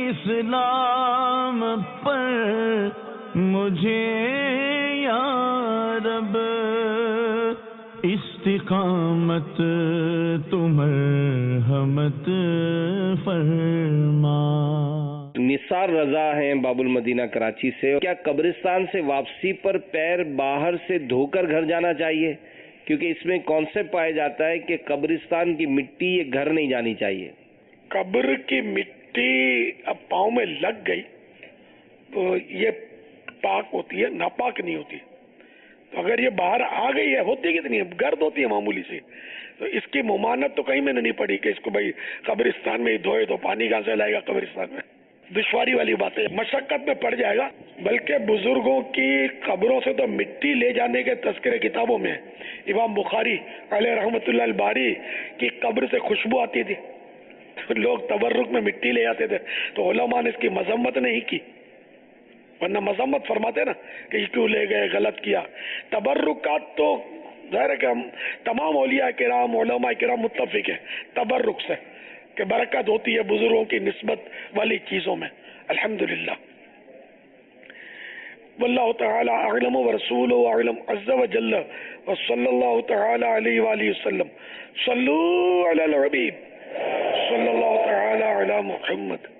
اسلام پر مجھے یا رب استقامت تو مرحمت فرما۔ نثار رضا ہیں باب المدینہ کراچی سے، کیا قبرستان سے واپسی پر پیر باہر سے دھو کر گھر جانا چاہیے؟ کیونکہ اس میں کانسیپٹ پایا جاتا ہے کہ قبرستان کی مٹی یہ گھر نہیں جانی چاہیے۔ قبر کی مٹی اب پاؤں میں لگ گئی تو یہ پاک ہوتی ہے، ناپاک نہیں ہوتی۔ تو اگر یہ باہر آ گئی ہے، ہوتی کتنی ہے، گرد ہوتی ہے معمولی سی، تو اس کی ممانت تو کہیں میں نے نہیں پڑھی کہ اس کو بھائی قبرستان میں ہی دھوئے تو پانی کہاں سے لائے گا قبرستان میں۔ دشواری والی بات ہے، مشقت میں پڑ جائے گا۔ بلکہ بزرگوں کی قبروں سے تو مٹی لے جانے کے تذکرے کتابوں میں، امام بخاری علیہ رحمۃ اللہ الباری کی قبر سے خوشبو آتی تھی، لوگ تبرک میں مٹی لے آتے تھے، تو علماء نے اس کی مذمت نہیں کی، ورنہ مذمت فرماتے نا کہ یہ کیوں لے گئے، غلط کیا۔ تبرکات تو ظاہر ہے کہ ہم تمام اولیاء کرام علماء کرام متفق ہیں تبرک سے کہ برکت ہوتی ہے بزرگوں کی نسبت والی چیزوں میں، الحمدللہ۔ واللہ تعالی اعلم ورسولہ اعلم عز وجل وصلی اللہ تعالی علیہ وآلہ وسلم۔ صلو علی الحبیب صلی اللہ تعالی علی محمد۔